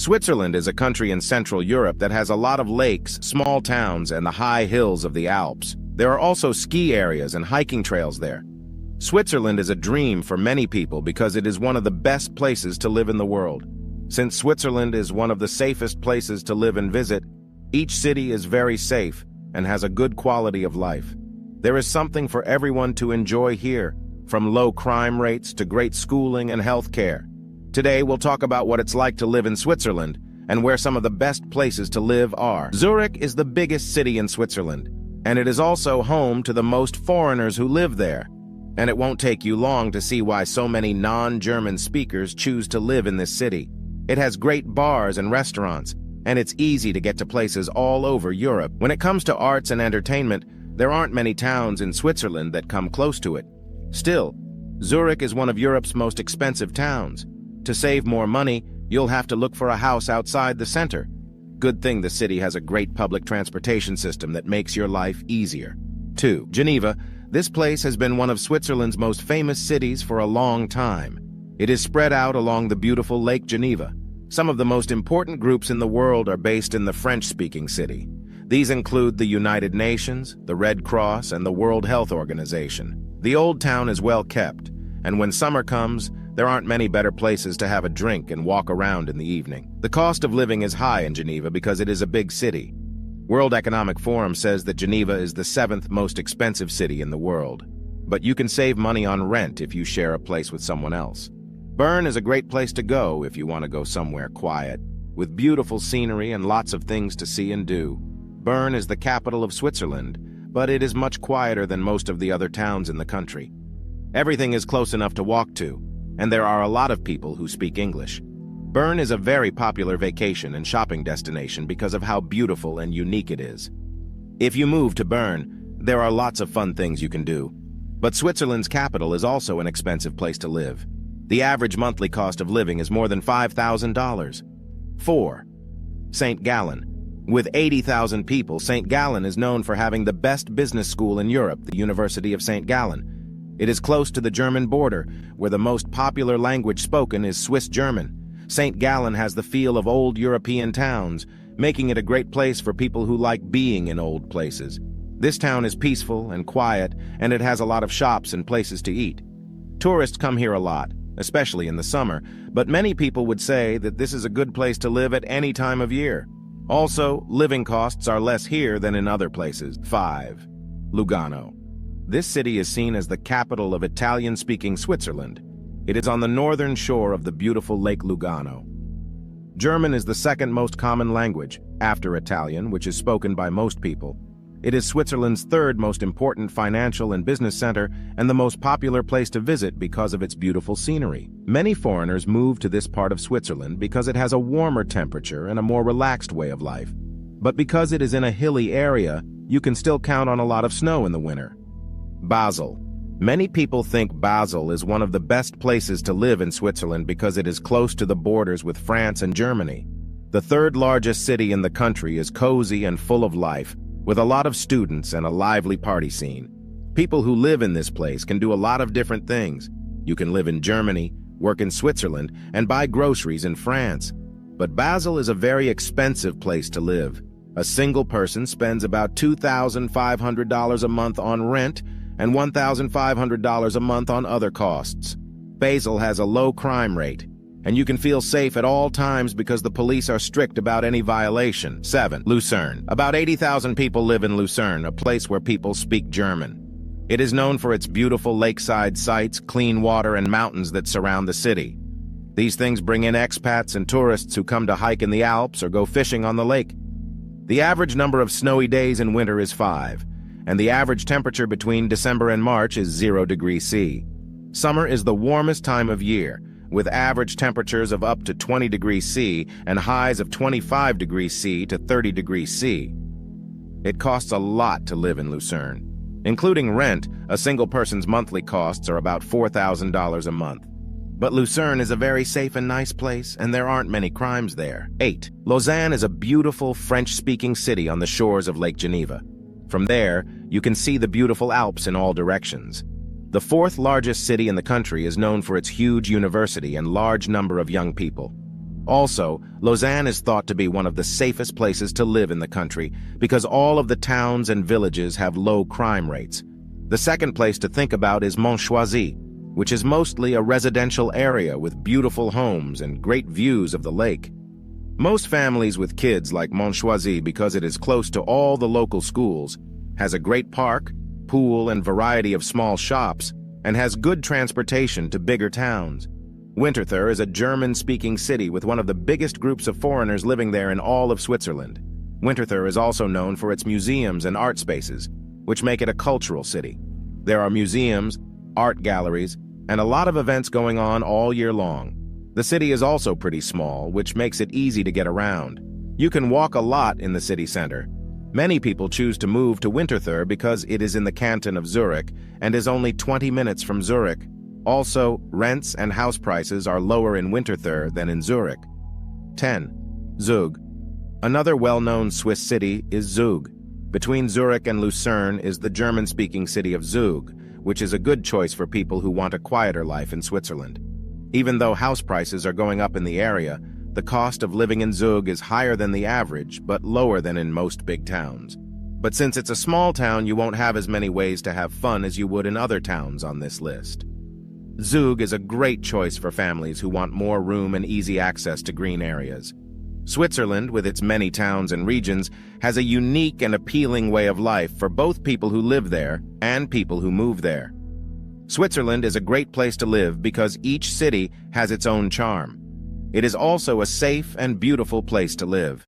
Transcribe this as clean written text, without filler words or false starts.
Switzerland is a country in Central Europe that has a lot of lakes, small towns, and the high hills of the Alps. There are also ski areas and hiking trails there. Switzerland is a dream for many people because it is one of the best places to live in the world. Since Switzerland is one of the safest places to live and visit, each city is very safe and has a good quality of life. There is something for everyone to enjoy here, from low crime rates to great schooling and health care. Today, we'll talk about what it's like to live in Switzerland and where some of the best places to live are. Zurich is the biggest city in Switzerland, and it is also home to the most foreigners who live there. And it won't take you long to see why so many non-German speakers choose to live in this city. It has great bars and restaurants, and it's easy to get to places all over Europe. When it comes to arts and entertainment, there aren't many towns in Switzerland that come close to it. Still, Zurich is one of Europe's most expensive towns. To save more money, you'll have to look for a house outside the center. Good thing the city has a great public transportation system that makes your life easier. 2. Geneva. This place has been one of Switzerland's most famous cities for a long time. It is spread out along the beautiful Lake Geneva. Some of the most important groups in the world are based in the French-speaking city. These include the United Nations, the Red Cross, and the World Health Organization. The old town is well kept, and when summer comes, there aren't many better places to have a drink and walk around in the evening. The cost of living is high in Geneva because it is a big city. World Economic Forum says that Geneva is the 7th most expensive city in the world. But you can save money on rent if you share a place with someone else. Bern is a great place to go if you want to go somewhere quiet, with beautiful scenery and lots of things to see and do. Bern is the capital of Switzerland, but it is much quieter than most of the other towns in the country. Everything is close enough to walk to, and there are a lot of people who speak English. Bern is a very popular vacation and shopping destination because of how beautiful and unique it is. If you move to Bern, there are lots of fun things you can do. But Switzerland's capital is also an expensive place to live. The average monthly cost of living is more than $5,000. 4. St. Gallen. With 80,000 people, St. Gallen is known for having the best business school in Europe, the University of St. Gallen. It is close to the German border, where the most popular language spoken is Swiss German. St. Gallen has the feel of old European towns, making it a great place for people who like being in old places. This town is peaceful and quiet, and it has a lot of shops and places to eat. Tourists come here a lot, especially in the summer, but many people would say that this is a good place to live at any time of year. Also, living costs are less here than in other places. 5. Lugano. This city is seen as the capital of Italian-speaking Switzerland. It is on the northern shore of the beautiful Lake Lugano. German is the second most common language, after Italian, which is spoken by most people. It is Switzerland's third most important financial and business center and the most popular place to visit because of its beautiful scenery. Many foreigners move to this part of Switzerland because it has a warmer temperature and a more relaxed way of life. But because it is in a hilly area, you can still count on a lot of snow in the winter. Basel. Many people think Basel is one of the best places to live in Switzerland because it is close to the borders with France and Germany. The third largest city in the country is cozy and full of life, with a lot of students and a lively party scene. People who live in this place can do a lot of different things. You can live in Germany, work in Switzerland, and buy groceries in France. But Basel is a very expensive place to live. A single person spends about $2,500 a month on rent and $1,500 a month on other costs. Basel has a low crime rate, and you can feel safe at all times because the police are strict about any violation. 7. Lucerne. About 80,000 people live in Lucerne, a place where people speak German. It is known for its beautiful lakeside sites, clean water, and mountains that surround the city. These things bring in expats and tourists who come to hike in the Alps or go fishing on the lake. The average number of snowy days in winter is 5, and the average temperature between December and March is 0 degrees C. Summer is the warmest time of year, with average temperatures of up to 20 degrees C and highs of 25 degrees C to 30 degrees C. It costs a lot to live in Lucerne. Including rent, a single person's monthly costs are about $4,000 a month. But Lucerne is a very safe and nice place, and there aren't many crimes there. 8. Lausanne is a beautiful French-speaking city on the shores of Lake Geneva. From there, you can see the beautiful Alps in all directions. The fourth largest city in the country is known for its huge university and large number of young people. Also, Lausanne is thought to be one of the safest places to live in the country because all of the towns and villages have low crime rates. The second place to think about is Montchoisy, which is mostly a residential area with beautiful homes and great views of the lake. Most families with kids like Montchoisy because it is close to all the local schools, has a great park, pool, and variety of small shops, and has good transportation to bigger towns. Winterthur is a German-speaking city with one of the biggest groups of foreigners living there in all of Switzerland. Winterthur is also known for its museums and art spaces, which make it a cultural city. There are museums, art galleries, and a lot of events going on all year long. The city is also pretty small, which makes it easy to get around. You can walk a lot in the city center. Many people choose to move to Winterthur because it is in the canton of Zurich and is only 20 minutes from Zurich. Also, rents and house prices are lower in Winterthur than in Zurich. 10. Zug. Another well-known Swiss city is Zug. Between Zurich and Lucerne is the German-speaking city of Zug, which is a good choice for people who want a quieter life in Switzerland. Even though house prices are going up in the area, the cost of living in Zug is higher than the average, but lower than in most big towns. But since it's a small town, you won't have as many ways to have fun as you would in other towns on this list. Zug is a great choice for families who want more room and easy access to green areas. Switzerland, with its many towns and regions, has a unique and appealing way of life for both people who live there and people who move there. Switzerland is a great place to live because each city has its own charm. It is also a safe and beautiful place to live.